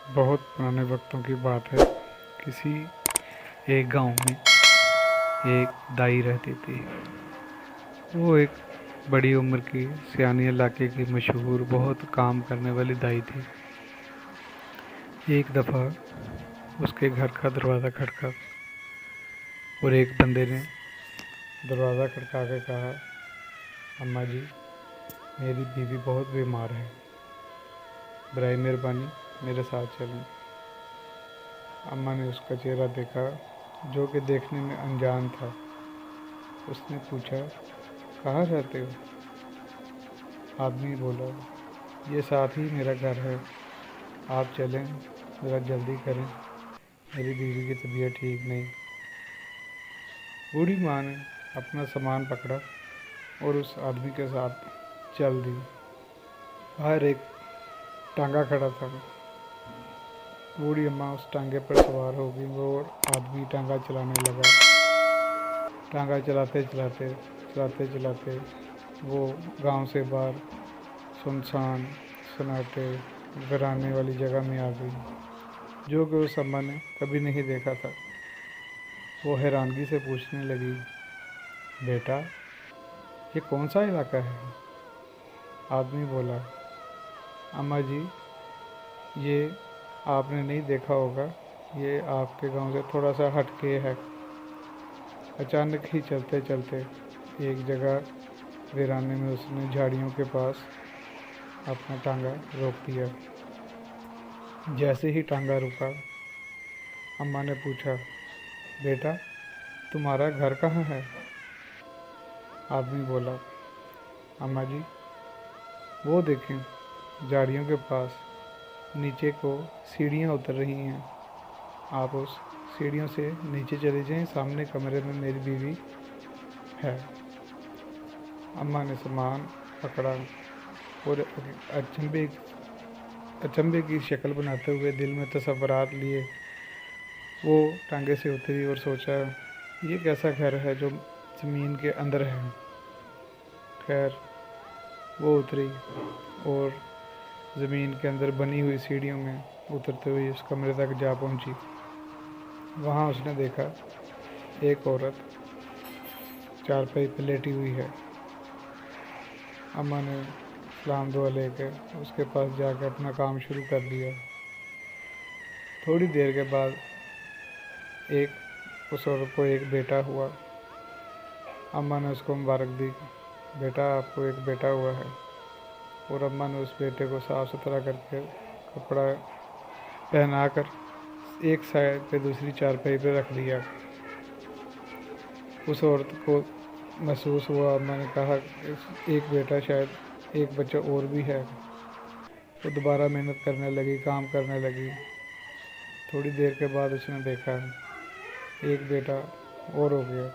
बहुत पुराने वक्तों की बात है। किसी एक गांव में एक दाई रहती थी। वो एक बड़ी उम्र की सियानी इलाके की मशहूर बहुत काम करने वाली दाई थी। एक दफ़ा उसके घर का दरवाज़ा खटका और एक बंदे ने दरवाज़ा खटका के कहा, अम्मा जी, मेरी बीवी बहुत बीमार है, बराए मेहरबानी मेरे साथ चलें। अम्मा ने उसका चेहरा देखा जो कि देखने में अनजान था। उसने पूछा, कहाँ रहते हो? आदमी बोला, ये साथ ही मेरा घर है, आप चलें, ज़रा जल्दी करें, मेरी बीवी की तबीयत ठीक नहीं। बूढ़ी माँ ने अपना सामान पकड़ा और उस आदमी के साथ चल दी। बाहर एक टांगा खड़ा था। बूढ़ी अम्मा उस टांगे पर सवार हो गई। वो आदमी टांगा चलाने लगा। टांगा चलाते चलाते चलाते चलाते वो गांव से बाहर सुनसान सन्नाटे वीराने वाली जगह में आ गई, जो कि उस अम्मा ने कभी नहीं देखा था। वो हैरानगी से पूछने लगी, बेटा, ये कौन सा इलाका है? आदमी बोला, अम्मा जी, ये आपने नहीं देखा होगा, ये आपके गांव से थोड़ा सा हटके है। अचानक ही चलते चलते एक जगह वीराने में उसने झाड़ियों के पास अपना टांगा रोक दिया। जैसे ही टांगा रुका, अम्मा ने पूछा, बेटा, तुम्हारा घर कहाँ है? आदमी बोला, अम्मा जी, वो देखें, झाड़ियों के पास नीचे को सीढ़ियाँ उतर रही हैं। आप उस सीढ़ियों से नीचे चले जाएं, सामने कमरे में मेरी बीवी है। अम्मा ने सामान पकड़ा और अचंभे की शक्ल बनाते हुए दिल में तसव्वुरात लिए वो टांगे से उतरी और सोचा, ये कैसा घर है जो ज़मीन के अंदर है। खैर, वो उतरी और ज़मीन के अंदर बनी हुई सीढ़ियों में उतरते हुए उस कमरे तक जा पहुंची। वहाँ उसने देखा एक औरत चारपाई पर लेटी हुई है। अम्मा ने सलाम दुआ लेकर उसके पास जाकर अपना काम शुरू कर दिया। थोड़ी देर के बाद उस औरत को एक बेटा हुआ। अम्मा ने उसको मुबारक दी, बेटा, आपको एक बेटा हुआ है। और अम्मा ने उस बेटे को साफ़ सुथरा करके कपड़ा पहनाकर एक साइड पे दूसरी चारपाई पे रख दिया। उस औरत को महसूस हुआ, अम्मा ने कहा, एक बेटा, शायद एक बच्चा और भी है। वो दोबारा मेहनत करने लगी, काम करने लगी। थोड़ी देर के बाद उसने देखा एक बेटा और हो गया।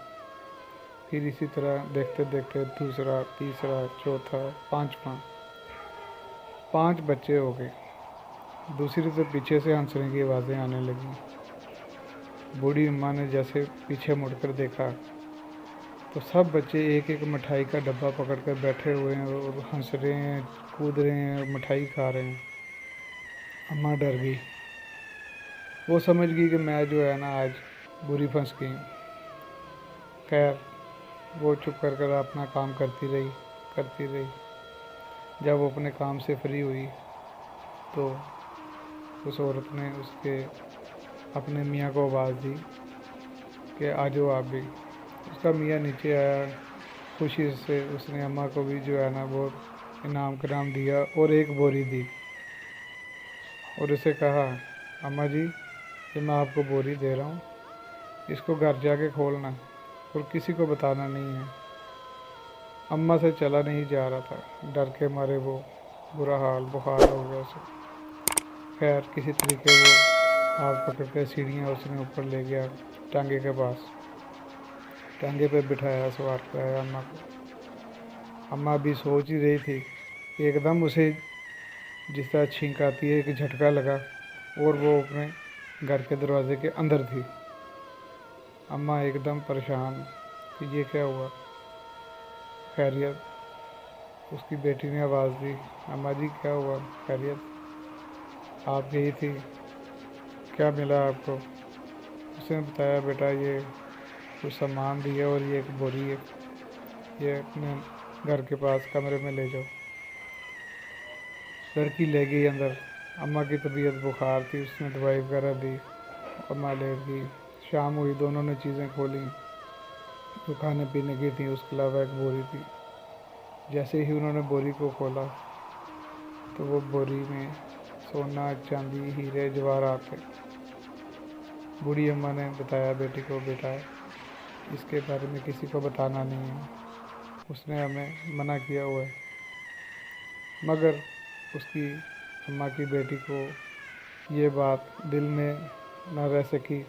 फिर इसी तरह देखते देखते दूसरा, तीसरा, चौथा, पांचवा, 5 बच्चे हो गए। दूसरी तरफ पीछे से हंसने की आवाज़ें आने लगी। बूढ़ी अम्मा ने जैसे पीछे मुड़कर देखा तो सब बच्चे एक एक मिठाई का डब्बा पकड़कर बैठे हुए हैं और हंस रहे हैं, कूद रहे हैं, मिठाई खा रहे हैं। अम्मा डर गई। वो समझ गई कि मैं जो है ना आज बुरी फंस गई। खैर, वो चुप कर अपना काम करती रही। जब वो अपने काम से फ्री हुई तो उस औरत ने उसके अपने मियाँ को आवाज़ दी कि आ जाओ आप भी। उसका मियाँ नीचे आया। खुशी से उसने अम्मा को भी जो है ना वो इनाम कराम दिया और एक बोरी दी और उसे कहा, अम्मा जी, ये मैं आपको बोरी दे रहा हूँ, इसको घर जाके खोलना और किसी को बताना नहीं है। अम्मा से चला नहीं जा रहा था, डर के मारे वो बुरा हाल, बुखार हो गया उसे। खैर, किसी तरीके वो हाथ पकड़ के सीढ़ियाँ उसने ऊपर ले गया टांगे के पास। टांगे पे बिठाया, सवार कराया अम्मा को। अम्मा अभी सोच ही रही थी कि एकदम उसे जिस तरह छींक आती है, एक झटका लगा और वो अपने घर के दरवाजे के अंदर थी। अम्मा एकदम परेशान कि ये क्या हुआ। खैरियत? उसकी बेटी ने आवाज़ दी, अम्मा जी, क्या हुआ, खैरियत? आप गई थी, क्या मिला आपको? उसने बताया बेटा ये कुछ सामान दिया और ये एक बोरी है, ये अपने घर के पास कमरे में ले जाओ। लड़की ले गई अंदर। अम्मा की तबीयत बुखार थी, उसने दवाई वगैरह दी, अम्मा लेट गई। शाम हुई, दोनों ने चीज़ें खोली जो खाने पीने की थी, उसके अलावा एक बोरी थी। जैसे ही उन्होंने बोरी को खोला तो वो बोरी में सोना, चांदी, हीरे जवाहरात थे। बूढ़ी अम्मा ने बताया बेटी को, बेटा इसके बारे में किसी को बताना नहीं है, उसने हमें मना किया हुआ है। मगर उसकी अम्मा की बेटी को ये बात दिल में न रह सकी।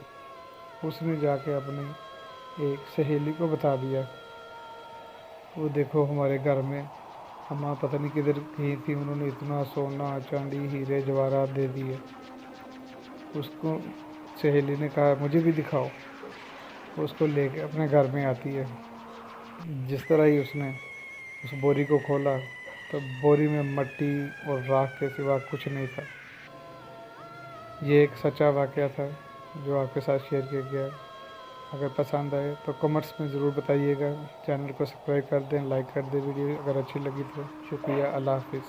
उसने जाके अपनी एक सहेली को बता दिया, वो देखो हमारे घर में अम्मा पता नहीं किधर गई थी, उन्होंने इतना सोना, चांदी, हीरे जवाहरात दे दिए। उसको सहेली ने कहा मुझे भी दिखाओ। उसको लेके अपने घर में आती है। जिस तरह ही उसने उस बोरी को खोला तो बोरी में मिट्टी और राख के सिवा कुछ नहीं था। ये एक सच्चा वाक़या था जो आपके साथ शेयर किया गया। अगर पसंद आए तो कमेंट्स में ज़रूर बताइएगा। चैनल को सब्सक्राइब कर दें, लाइक कर दें वीडियो अगर अच्छी लगी तो। शुक्रिया, अल्लाह हाफिज़।